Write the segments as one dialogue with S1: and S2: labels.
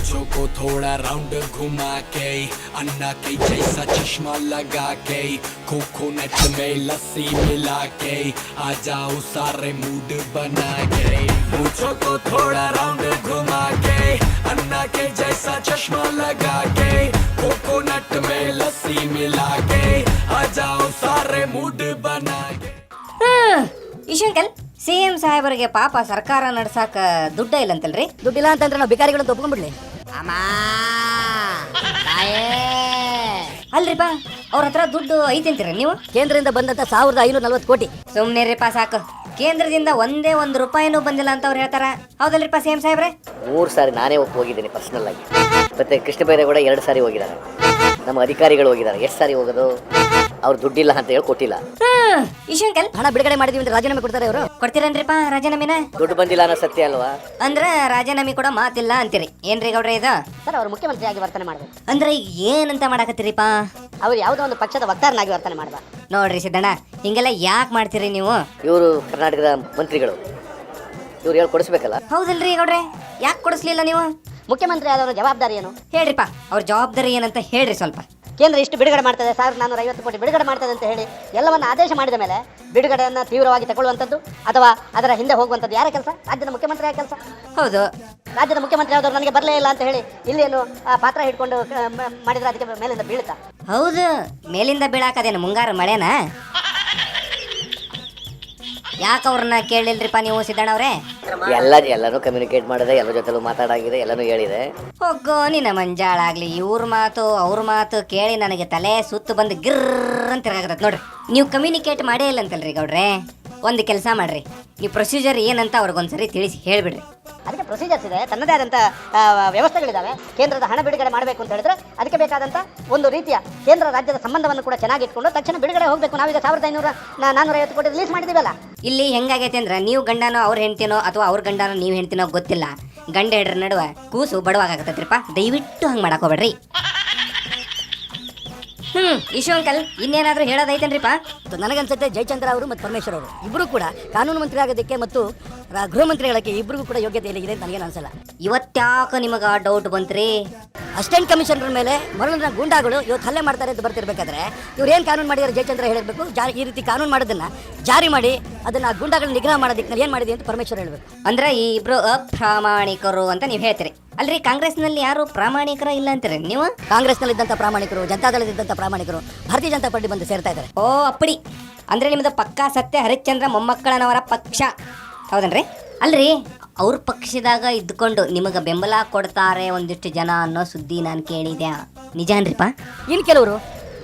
S1: मूछों को थोड़ा राउंड घुमा के अन्ना के जैसा चश्मा लगा के कोकोनट में लस्सी मिला के आ जाओ सारे मूड बना के मूछों को थोड़ा राउंड घुमा के अन्ना के जैसा चश्मा लगा के कोकोनट में लस्सी मिला के आ जाओ सारे मूड बना के
S2: ಇಶಂಕಲ್ ಸಿಎಂ ಸಾಹೇಬರಿಗೆ ಪಾಪ ಸರ್ಕಾರ ನಡ್ಸಾಕ ದುಡ್ಡ ಇಲ್ಲ ಅಂತಲ್ರಿ?
S3: ದುಡ್ಡಿಲ್ಲ ಅಂತಂದ್ರೆ ನಾವು ಭಿಕಾರಿಗಳು ಒಪ್ಕೊಂಡ್ಬಿಡ್ಲಿ.
S2: ಅಲ್ರಿಪ್ಪ ಅವ್ರ ಹತ್ರ ದುಡ್ಡು ಐತಿ ಅಂತೀರ ನೀವು?
S3: ಕೇಂದ್ರದಿಂದ ಬಂದಂತ 1540 ಕೋಟಿ.
S2: ಸುಮ್ನೆ ರೀಪ ಸಾಕು. ಕೇಂದ್ರದಿಂದ ಒಂದೇ ಒಂದು ರೂಪಾಯಿನೂ ಬಂದಿಲ್ಲ ಅಂತ ಅವ್ರು ಹೇಳ್ತಾರ. ಹೌದಲ್ರಿಪ್ಪ ಸಿಎಂ ಸಾಹೇಬ್ರೆ?
S3: 3 ಸಾರಿ ನಾನೇ ಹೋಗಿದ್ದೀನಿ ಪರ್ಸನಲ್ ಆಗಿ. ಮತ್ತೆ ಕೃಷ್ಣ ಬೈರೇಗೌಡ 2 ಸಾರಿ ಹೋಗಿದ್ದಾರೆ. ನಮ್ಮ ಅಧಿಕಾರಿಗಳು ಹೋಗಿದ್ದಾರೆ. ಎಷ್ಟು ಸಾರಿ ಹೋಗೋದು? ಅವ್ರು ದುಡ್ಡಿಲ್ಲ ಅಂತ ಹೇಳಿ ಕೊಟ್ಟಿಲ್ಲ.
S2: ಇಶಂಕಲ್
S3: ಹಣ ಬಿಡುಗಡೆ ಮಾಡಿದೀವಿ ಅಂತ ರಾಜೀನಾಮೆ ಕೊಡ್ತಾರೆ ಅವರು.
S2: ಕೊಡ್ತೀರನ್ರಿಪ್ಪ ರಾಜೀನಾಮೆನ?
S3: ದುಡ್ಡು ಬಂದಿಲ್ಲ ಅನ್ನೋ ಸತ್ಯ ಅಲ್ವಾ?
S2: ಅಂದ್ರ ರಾಜೀನಾಮೆ ಕೂಡ ಮಾತಿಲ್ಲ ಅಂತೀರಿ ಏನ್ರಿ ಗೌಡ್ರೆ ಇದು?
S3: ಸರ್ ಅವ್ರು ಮುಖ್ಯಮಂತ್ರಿ ಆಗಿ ವರ್ತನೆ ಮಾಡಬೇಕು.
S2: ಅಂದ್ರೆ ಈಗ ಏನಂತ ಮಾಡಾಕತ್ತೀರಿಪ್ಪ?
S3: ಅವ್ರು ಯಾವುದೋ ಒಂದು ಪಕ್ಷದ ವಕ್ತಾರನಾಗಿ ವರ್ತನೆ ಮಾಡಬಾರ್ದು.
S2: ನೋಡ್ರಿ ಸಿದ್ದಣ್ಣ, ಹಿಂಗೆಲ್ಲ ಯಾಕೆ ಮಾಡ್ತೀರಿ ನೀವು?
S3: ಇವರು ಕರ್ನಾಟಕದ ಮಂತ್ರಿಗಳು, ಇವ್ರು ಹೇಳಿ ಕೊಡಿಸ್ಬೇಕಲ್ಲ.
S2: ಹೌದಲ್ರಿ ಗೌಡ್ರೆ, ಯಾಕೆ ಕೊಡಿಸ್ಲಿಲ್ಲ ನೀವು?
S3: ಮುಖ್ಯಮಂತ್ರಿ ಆದವರ ಜವಾಬ್ದಾರಿ ಏನು
S2: ಹೇಳ್ರಿಪ್ಪ, ಅವ್ರ ಜವಾಬ್ದಾರಿ ಏನಂತ ಹೇಳ್ರಿ ಸ್ವಲ್ಪ.
S3: ಕೇಂದ್ರ ಇಷ್ಟು ಬಿಡುಗಡೆ ಮಾಡ್ತದೆ, 1450 ಕೋಟಿ ಬಿಡುಗಡೆ ಮಾಡ್ತದೆ ಅಂತ ಹೇಳಿ ಎಲ್ಲವನ್ನ ಆದೇಶ ಮಾಡಿದ ಮೇಲೆ ಬಿಡುಗಡೆಯನ್ನು ತೀವ್ರವಾಗಿ ತಗೊಳ್ಳುವಂಥದ್ದು ಅಥವಾ ಅದರ ಹಿಂದೆ ಹೋಗುವಂಥದ್ದು ಯಾರ ಕೆಲಸ? ರಾಜ್ಯದ ಮುಖ್ಯಮಂತ್ರಿಯ ಕೆಲಸ.
S2: ಹೌದು,
S3: ರಾಜ್ಯದ ಮುಖ್ಯಮಂತ್ರಿ ಆದವರು ನನಗೆ ಬರಲೇ ಇಲ್ಲ ಅಂತ ಹೇಳಿ ಇಲ್ಲಿ ಏನು ಪಾತ್ರ ಹಿಡ್ಕೊಂಡು ಮಾಡಿದ್ರೆ ಅದಕ್ಕೆ ಮೇಲಿಂದ ಬೀಳುತ್ತಾ?
S2: ಹೌದು, ಮೇಲಿಂದ ಬೀಳಾಕದೇನು ಮುಂಗಾರು ಮಳೆನಾ? ಯಾಕೆ ಅವ್ರನ್ನ ಕೇಳಿಲ್ರಿಪ್ಪ ನೀವು ಸಿದ್ದಣ್ಣವ್ರೆ?
S3: ಎಲ್ಲನೂ ಕಮ್ಯುನಿಕೇಟ್ ಮಾಡಿದೆ, ಎಲ್ಲರ ಜೊತೆಲೂ ಮಾತಾಡಾಗಿದೆ, ಎಲ್ಲನೂ ಹೇಳಿದೆ.
S2: ಹೋಗೋ ನಿನ್ನ ಮಂಜಾಳಾಗ್ಲಿ, ಇವ್ರ ಮಾತು ಅವ್ರ ಮಾತು ಕೇಳಿ ನನಗೆ ತಲೆ ಸುತ್ತು ಬಂದು ಗಿರ್ರ್ ಅಂತ ತಿರ್ಗಾಕತ್ತೈತೆ ನೋಡ್ರಿ. ನೀವು ಕಮ್ಯುನಿಕೇಟ್ ಮಾಡೇ ಇಲ್ಲ ಅಂತಲ್ರಿ ಗೌಡ್ರೆ? ಒಂದು ಕೆಲಸ ಮಾಡ್ರಿ, ನೀವು ಪ್ರೊಸೀಜರ್ ಏನಂತ ಅವ್ರಿಗೊಂದ್ಸರಿ ತಿಳಿಸಿ ಹೇಳ್ಬಿಡ್ರಿ.
S3: ಅದಕ್ಕೆ ಪ್ರೊಸೀಜರ್ಸ್ ಇದೆ, ತನ್ನದೇ ಆದಂಥ ವ್ಯವಸ್ಥೆಗಳಿದ್ದಾವೆ. ಕೇಂದ್ರದ ಹಣ ಬಿಡುಗಡೆ ಮಾಡಬೇಕು ಅಂತ ಹೇಳಿದ್ರೆ ಅದಕ್ಕೆ ಬೇಕಾದಂಥ ಒಂದು ರೀತಿಯ ಕೇಂದ್ರ ರಾಜ್ಯದ ಸಂಬಂಧವನ್ನು ಕೂಡ ಚೆನ್ನಾಗಿ ಇಟ್ಕೊಂಡು ತಕ್ಷಣ ಬಿಡುಗಡೆ ಹೋಗಬೇಕು. ನಾವೀಗ 1550 ಕೋಟಿ ರಿಲೀಸ್ ಮಾಡಿದ್ದೀವಲ್ಲ.
S2: ಇಲ್ಲಿ ಹೆಂಗಾಗೈತೆ ಅಂದ್ರೆ, ನೀವು ಗಂಡನೋ ಅವ್ರ ಹೆಂಡ್ತಿನೋ ಅಥವಾ ಅವ್ರ ಗಂಡನೋ ನೀವು ಹೆಂಡ್ತಿನೋ ಗೊತ್ತಿಲ್ಲ, ಗಂಡ ಹೆಡ್ರ ನಡುವೆ ಕೂಸು ಬಡವಾಗತ್ತೈತ್ರಿಪ್ಪ. ದಯವಿಟ್ಟು ಹಂಗೆ ಮಾಡಕೋಬೇಡ್ರಿ. ಇಶು ಅಂಕಲ್, ಇನ್ನೇನಾದ್ರೂ ಹೇಳೋದೈತೇನ್ರಿಪ್ಪ?
S3: ನನಗನ್ಸುತ್ತೆ ಜಯಚಂದ್ರ ಅವರು ಮತ್ತು ಪರಮೇಶ್ವರ್ ಅವರು ಇಬ್ಬರು ಕೂಡ ಕಾನೂನು ಮಂತ್ರಿ ಆಗೋದಕ್ಕೆ ಮತ್ತು ಗೃಹ ಮಂತ್ರಿ ಹೇಳಕ್ಕೆ ಇಬ್ಬರಿಗೂ ಕೂಡ ಯೋಗ್ಯತೆ ಇದೆ ಅಂತ ನನಗೇನು ಅನ್ಸಲ್ಲ.
S2: ಇವತ್ತ್ಯಾಕ ನಿಮಗೆ ಡೌಟ್ ಬಂತ್ರಿ?
S3: ಅಸಿಸ್ಟೆಂಟ್ ಕಮಿಷನರ್ ಮೇಲೆ ಮರಳಿನ ಗೂಂಡಾಗಳು ಇವತ್ತು ಹಲ್ಲೆ ಮಾಡ್ತಾರೆ ಅಂತ ಬರ್ತಿರ್ಬೇಕಾದ್ರೆ ಇವ್ರು ಏನು ಕಾನೂನು ಮಾಡಿದಾರೆ ಜಯಚಂದ್ರ ಹೇಳಬೇಕು. ಈ ರೀತಿ ಕಾನೂನು ಮಾಡೋದನ್ನ ಜಾರಿ ಮಾಡಿ ಅದನ್ನ ಗೂಂಡಾಗಳನ್ನ ನಿಗ್ರಹ ಮಾಡೋದಕ್ಕೆ ನಾನು ಏನು ಮಾಡಿದೆ ಅಂತ ಪರಮೇಶ್ವರ್ ಹೇಳಬೇಕು.
S2: ಅಂದ್ರೆ ಈ ಇಬ್ರು ಅಪ್ರಾಮಾಣಿಕರು ಅಂತ ನೀವು ಹೇಳ್ತೀರಿ ಅಲ್ರಿ? ಕಾಂಗ್ರೆಸ್ನಲ್ಲಿ ಯಾರು ಪ್ರಾಮಾಣಿಕರ ಇಲ್ಲ ಅಂತೀರಿ ನೀವು?
S3: ಕಾಂಗ್ರೆಸ್ನಲ್ಲಿ ಇದ್ದಂಥ ಪ್ರಾಮಾಣಿಕರು, ಜನತಾದಳದಿದ್ದಂಥ ಪ್ರಾಮಾಣಿಕರು ಭಾರತೀಯ ಜನತಾ ಪಾರ್ಟಿ ಬಂದು ಸೇರ್ತಾ ಇದ್ದಾರೆ.
S2: ಓ ಅಪ್ಪಡಿ, ಅಂದ್ರೆ ನಿಮ್ದು ಪಕ್ಕಾ ಸತ್ಯ ಹರಿಶ್ಚಂದ್ರ ಮೊಮ್ಮಕ್ಕಳನವರ ಪಕ್ಷ ಹೌದನ್ರಿ? ಅಲ್ರಿ, ಅವ್ರ ಪಕ್ಷದಾಗ ಇದ್ಕೊಂಡು ನಿಮಗೆ ಬೆಂಬಲ ಕೊಡ್ತಾರೆ ಒಂದಿಷ್ಟು ಜನ ಅನ್ನೋ ಸುದ್ದಿ ನಾನು ಕೇಳಿದ್ಯಾ, ನಿಜ ಅನ್ರಿಪ್ಪ?
S3: ಇನ್ನು ಕೆಲವರು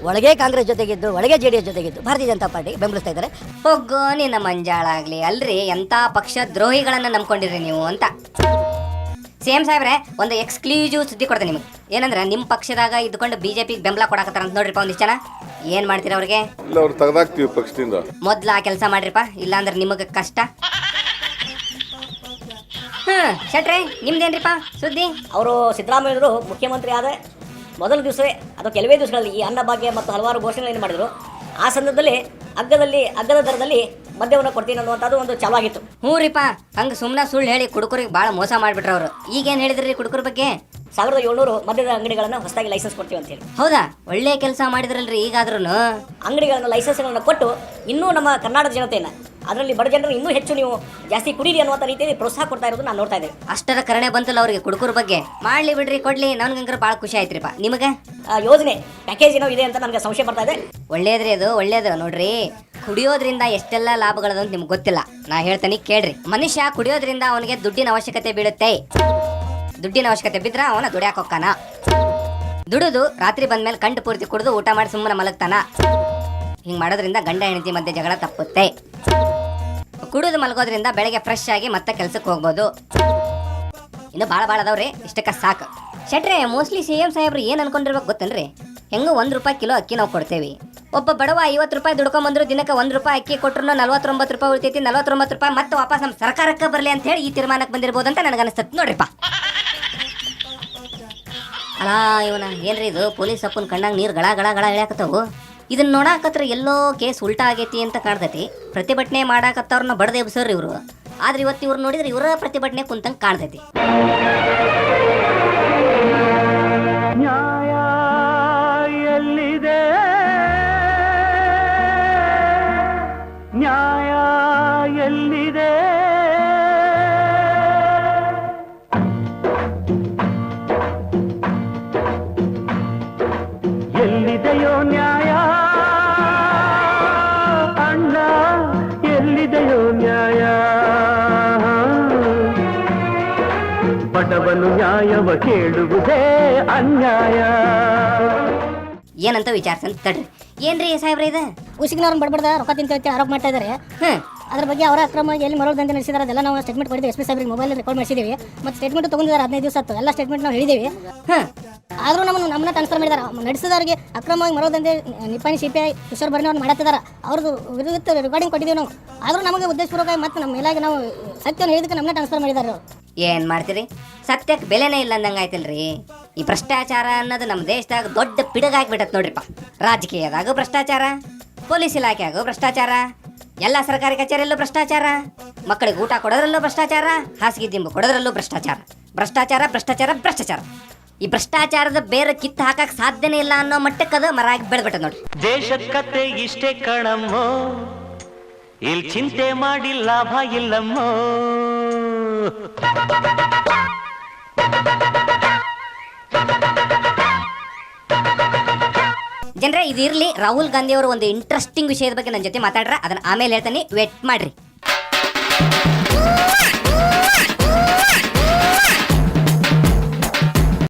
S3: ಒಳಗೆ ಕಾಂಗ್ರೆಸ್ ಜೊತೆಗಿದ್ದು ಒಳಗೆ JDS ಜೊತೆಗಿದ್ದು ಭಾರತೀಯ ಜನತಾ ಪಾರ್ಟಿ ಬೆಂಬಲಿಸ್ತಾ ಇದ್ದಾರೆ.
S2: ಹೋಗೋ ನಿನ್ನ ಮಂಜಾಳಾಗ್ಲಿ. ಅಲ್ರಿ, ಎಂಥ ಪಕ್ಷ ದ್ರೋಹಿಗಳನ್ನ ನಂಬ್ಕೊಂಡಿರಿ ನೀವು ಅಂತ. ಸಿಎಂ ಸಾಹೇಬ್ರೆ, ಒಂದು ಎಕ್ಸ್ಕ್ಲೂಸಿವ್ ಸುದ್ದಿ ಕೊಡ್ತೇನೆ ನಿಮಗೆ. ಏನಂದ್ರೆ, ನಿಮ್ಮ ಪಕ್ಷದಾಗ ಇದ್ಕೊಂಡು ಬಿಜೆಪಿ ಬೆಂಬಲ ಕೊಡಾಕತ್ತಾರ ಅಂತ ನೋಡ್ರಿಪ್ಪ ಒಂದಿಷ್ಟು ಜನ. ಏನ್ ಮಾಡ್ತೀರ ಅವ್ರಿಗೆ?
S4: ಇಲ್ಲ, ಅವ್ರು ತೆಗೆದಾಕ್ತೀವಿ ಪಕ್ಷದಿಂದ.
S2: ಮೊದ್ಲು ಆ ಕೆಲಸ ಮಾಡ್ರಿಪ್ಪ, ಇಲ್ಲಾಂದ್ರೆ ನಿಮಗೆ ಕಷ್ಟ. ಶೆಟ್ರೆ, ನಿಮ್ದೇನ್ರಿಪ್ಪ ಸುದ್ದಿ?
S3: ಅವರು ಸಿದ್ದರಾಮಯ್ಯರು ಮುಖ್ಯಮಂತ್ರಿ ಆದ ಮೊದಲ ದಿವಸವೇ ಅಥವಾ ಕೆಲವೇ ದಿವಸಗಳಲ್ಲಿ ಈ ಅನ್ನಭಾಗ್ಯ ಮತ್ತು ಹಲವಾರು ಘೋಷಣೆಗಳನ್ನು ಮಾಡಿದರು. ಆ ಸಂದರ್ಭದಲ್ಲಿ ಅಗ್ಗದ ದರದಲ್ಲಿ ಮದ್ಯವನ್ನು ಕೊಡ್ತೀನಿ ಅನ್ನುವಂಥದ್ದು ಒಂದು ಚಾಲಾಗಿತ್ತು.
S2: ಹ್ಞೂ ರೀಪ, ಹಂಗೆ ಸುಮ್ಮನೆ ಸುಳ್ಳು ಹೇಳಿ ಕುಡುಕರಿಗೆ ಭಾಳ ಮೋಸ ಮಾಡಿಬಿಟ್ರು ಅವರು. ಈಗೇನು ಹೇಳಿದ್ರಿ ಕುಡುಕರ ಬಗ್ಗೆ?
S3: 1700 ಮದ್ಯದ ಅಂಗಡಿಗಳನ್ನು ಹೊಸದಾಗಿ ಲೈಸೆನ್ಸ್ ಕೊಡ್ತೀವಿ ಅಂತ ಹೇಳಿ.
S2: ಹೌದಾ? ಒಳ್ಳೆ ಕೆಲಸ ಮಾಡಿದ್ರಲ್ರಿ. ಈಗಾದ್ರೂ
S3: ಅಂಗಡಿಗಳನ್ನು ಲೈಸೆನ್ಸ್ಗಳನ್ನು ಕೊಟ್ಟು ಇನ್ನೂ ನಮ್ಮ ಕರ್ನಾಟಕ ಜನತೆಯನ್ನು, ಅದರಲ್ಲಿ ಬಡ ಜನರು ಇನ್ನೂ ಹೆಚ್ಚು ನೀವು ಜಾಸ್ತಿ ಕುಡೀರಿ ಅನ್ನುವಂಥ ರೀತಿಯಲ್ಲಿ ಪ್ರೋತ್ಸಾಹ ಕೊಡ್ತಾ ಇರೋದು ನಾನು ನೋಡ್ತಾ ಇದ್ದೇವೆ.
S2: ಅಷ್ಟರ ಕರುಣೆ ಬಂತಲ್ಲ ಅವ್ರಿಗೆ ಕುಡುಕರ ಬಗ್ಗೆ. ಮಾಡ್ಲಿ ಬಿಡ್ರಿ, ಕೊಡ್ಲಿ. ನನ್ಗಂಕರ ಭಾಳ ಖುಷಿ ಆಯ್ತ್ರಿಪ್ಪ. ನಿಮಗೆ
S3: ಯೋಜನೆ ಪ್ಯಾಕೇಜ್ ಏನೋ ಇದೆ ಅಂತ ನನಗೆ ಸಂಶಯ ಬರ್ತಾ ಇದೆ.
S2: ಒಳ್ಳೇದ್ರಿ, ಅದು ಒಳ್ಳೇದು. ನೋಡ್ರಿ, ಕುಡಿಯೋದ್ರಿಂದ ಎಷ್ಟೆಲ್ಲ ಲಾಭಗಳದಂತ ನಿಮ್ಗೆ ಗೊತ್ತಿಲ್ಲ. ನಾ ಹೇಳ್ತೇನೆ ಕೇಳ್ರಿ. ಮನುಷ್ಯ ಕುಡಿಯೋದ್ರಿಂದ ಅವನಿಗೆ ದುಡ್ಡಿನ ಅವಶ್ಯಕತೆ ಬೀಳುತ್ತೆ. ದುಡ್ಡಿನ ಅವಶ್ಯಕತೆ ಬಿದ್ರೆ ಅವನ ದುಡಿಯಾಕ ಹೋಗ್ತಾನ. ದುಡಿದು ರಾತ್ರಿ ಬಂದ್ಮೇಲೆ ಕಂಡು ಪೂರ್ತಿ ಕುಡಿದು ಊಟ ಮಾಡಿ ಸುಮ್ಮನೆ ಮಲಗ್ತಾನ. ಹಿಂಗೆ ಮಾಡೋದ್ರಿಂದ ಗಂಡ ಹೆಂಡತಿ ಮಧ್ಯೆ ಜಗಳ ತಪ್ಪುತ್ತೆ. ಕುಡಿದು ಮಲಗೋದ್ರಿಂದ ಬೆಳಗ್ಗೆ ಫ್ರೆಶ್ ಆಗಿ ಮತ್ತೆ ಕೆಲ್ಸಕ್ಕೆ ಹೋಗ್ಬೋದು. ಇನ್ನು ಭಾಳ ಅದಾವ್ರಿ, ಇಷ್ಟಕ್ಕೆ ಸಾಕು. ಶೆಟ್ರೆ, ಮೋಸ್ಟ್ಲಿ ಸಿಎಂ ಸಾಹೇಬ್ರು ಏನು ಅನ್ಕೊಂಡಿರ್ಬೇಕು ಗೊತ್ತೇನ್ರಿ? ಹೆಂಗೋ 1 ರೂಪಾಯಿ ಕಿಲೋ ಅಕ್ಕಿ ನಾವು ಕೊಡ್ತೇವಿ. ಒಬ್ಬ ಬಡವ 50 ರೂಪಾಯಿ ದುಡ್ಕೊಂಬಂದ್ರು ದಿನಕ್ಕೆ 1 ರೂಪಾಯಿ ಅಕ್ಕಿ ಕೊಟ್ಟರು 49 ರೂಪಾಯಿ ಉಳಿತೈತಿ. 49 ರೂಪಾಯಿ ಮತ್ತೆ ವಾಪಸ್ ನಮ್ಮ ಸರ್ಕಾರಕ್ಕೆ ಬರಲಿ ಅಂತ ಹೇಳಿ ಈ ತೀರ್ಮಾನಕ್ಕೆ ಬಂದಿರ್ಬೋದು ಅಂತ ನನಗೆ ಅನಿಸ್ತದೆ ನೋಡ್ರಿಪ್ಪ. ಅಲ್ಲ ಇವನ ಏನ್ರಿ ಇದು? ಪೊಲೀಸ್ ಅಪ್ಪನ ಕಣ್ಣಾಗ ನೀರು ಗಳ ಗಳ ಗಳ ಇಳ್ಯಾಕತ್ತವು. ಇದನ್ನ ನೋಡಾಕತ್ರ ಎಲ್ಲೋ ಕೇಸ್ ಉಲ್ಟಾ ಆಗೈತಿ ಅಂತ ಕಾಣ್ತೈತಿ. ಪ್ರತಿಭಟನೆ ಮಾಡಾಕತ್ತವ್ರನ್ನ ಬಡದೆ ಎಬ್ಸೋರಿ ಇವರು. ಆದ್ರೆ ಇವತ್ತು ಇವ್ರು ನೋಡಿದ್ರೆ ಇವರ ಪ್ರತಿಭಟನೆ ಕುಂತಂಗೆ ಕಾಣ್ತೈತಿ.
S5: ನ್ಯಾಯ ಎಲ್ಲಿದೆ? ಎಲ್ಲಿದೆಯೋ ನ್ಯಾಯ ಅಣ್ಣ, ಎಲ್ಲಿದೆಯೋ ನ್ಯಾಯ? ಬಡವನು ನ್ಯಾಯವ ಕೇಳುವುದೇ ಅನ್ಯಾಯ.
S2: ಏನಂತ ವಿಚಾರಿಸಂತ ತಡ್ರಿ. ಏನ್ರಿ ಸಾಹೇಬ್ರ ಇದು?
S3: ಉಸಿಗಿನವ್ರನ್ನ ಬಡಬಡ್ದ ರೊಕ್ಕ ತಿಂತ ಆರೋಪ ಮಾಡ್ತಾ ಇದ್ದಾರೆ. ಅದ್ರ ಬಗ್ಗೆ ಅವರ ಅಕ್ರಮ ಎಲ್ಲಿ ಮರಳು ದಂಧೆ ನಡೆಸಿದಾರೆ ಅದೆಲ್ಲ ನಾವು ಸ್ಟೇಟ್ಮೆಂಟ್ ಕೊಟ್ಟಿದ್ದೀವಿ. ಎಸ್ ಪಿ ಸಾಹೇಬ್ರಿಗೆ ಮೊಬೈಲ್ ರೆಕಾರ್ಡ್ ಮಾಡಿಸಿದ್ದೀವಿ. ಮತ್ತು ಸ್ಟೇಟ್ಮೆಂಟ್ ತೊಗೊಂಡಿದ್ದಾರೆ 15 ದಿವಸ ಆಯ್ತು. ಎಲ್ಲ ಸ್ಟೇಟ್ಮೆಂಟ್ ನಾವು ಹೇಳಿದ್ದೀವಿ. ಆದರೂ ನಮ್ಮನ್ನ ಟ್ರಾನ್ಸ್ಫರ್ ಮಾಡಿದ್ದಾರೆ. ನಡೆಸಿದವರಿಗೆ ಅಕ್ರಮವಾಗಿ ಮರಳು ದಂಧೆ ನಿಪ್ಪಾಣಿ CPI ಕಿಶೋರ್ ಬರ್ನಿ ಅವ್ರು ಮಾಡತ್ತಿದ್ದಾರೆ. ಅವ್ರದ್ದು ವಿರುದ್ಧ ರೆಕಾರ್ಡಿಂಗ್ ಕೊಟ್ಟಿದ್ದೀವಿ ನಾವು. ಆದರೂ ನಮಗೆ ಉದ್ದೇಶಪೂರ್ವಕ ಮತ್ತು ನಮ್ಮ ಮೇಲಾಗಿ ನಾವು ಸತ್ಯವನ್ನು ಹೇಳಿದಕ್ಕೆ ನಮ್ಮನ್ನ ಟ್ರಾನ್ಸ್ಫರ್ ಮಾಡಿದ್ದಾರೆ ಅವರು.
S2: ಏನ್ ಮಾಡ್ತೀರಿ? ಸತ್ಯಕ್ಕೆ ಬೆಲೆನೇ ಇಲ್ಲ ಅಂದಂಗೆ ಆಯ್ತಲ್ರಿ. ಈ ಭ್ರಷ್ಟಾಚಾರ ಅನ್ನೋದು ನಮ್ಮ ದೇಶದಾಗ ದೊಡ್ಡ ಪಿಡುಗಾಗ್ಬಿಟ್ಟತ್ ನೋಡ್ರಿಪ್ಪ. ರಾಜಕೀಯದಾಗ ಭ್ರಷ್ಟಾಚಾರ, ಪೊಲೀಸ್ ಇಲಾಖೆಯಾಗೂ ಭ್ರಷ್ಟಾಚಾರ, ಎಲ್ಲ ಸರ್ಕಾರಿ ಕಚೇರಿಯಲ್ಲೂ ಭ್ರಷ್ಟಾಚಾರ, ಮಕ್ಕಳಿಗೆ ಊಟ ಕೊಡೋದ್ರಲ್ಲೂ ಭ್ರಷ್ಟಾಚಾರ, ಹಾಸಿಗೆ ದಿಂಬು ಕೊಡೋದ್ರಲ್ಲೂ ಭ್ರಷ್ಟಾಚಾರ, ಭ್ರಷ್ಟಾಚಾರ ಭ್ರಷ್ಟಾಚಾರ ಭ್ರಷ್ಟಾಚಾರ. ಈ ಭ್ರಷ್ಟಾಚಾರದ ಬೇರೆ ಕಿತ್ತು ಹಾಕಕ್ ಸಾಧ್ಯನೇ ಇಲ್ಲ ಅನ್ನೋ ಮಟ್ಟಕ್ಕೆ ಅದು ಮರ ಆಗಿ ಬೆಳೆದ್ಬಿಟ್ಟ ನೋಡ್ರಿ.
S5: ದೇಶದ ಕತೆ ಇಷ್ಟೇ ಕಣಮ್ಮೋ, ಇಲ್ಲಿ ಚಿಂತೆ ಮಾಡಿ ಲಾಭ ಇಲ್ಲಮ್ಮೋ.
S2: ಜನರೇ, ಇದು ಇರಲಿ. ರಾಹುಲ್ ಗಾಂಧಿ ಅವರು ಒಂದು ಇಂಟ್ರೆಸ್ಟಿಂಗ್ ವಿಷಯದ ಬಗ್ಗೆ ನನ್ನ ಜೊತೆ ಮಾತಾಡ್ರ, ಅದನ್ನ ಆಮೇಲೆ ಹೇಳ್ತಾನೆ, ವೇಟ್ ಮಾಡ್ರಿ.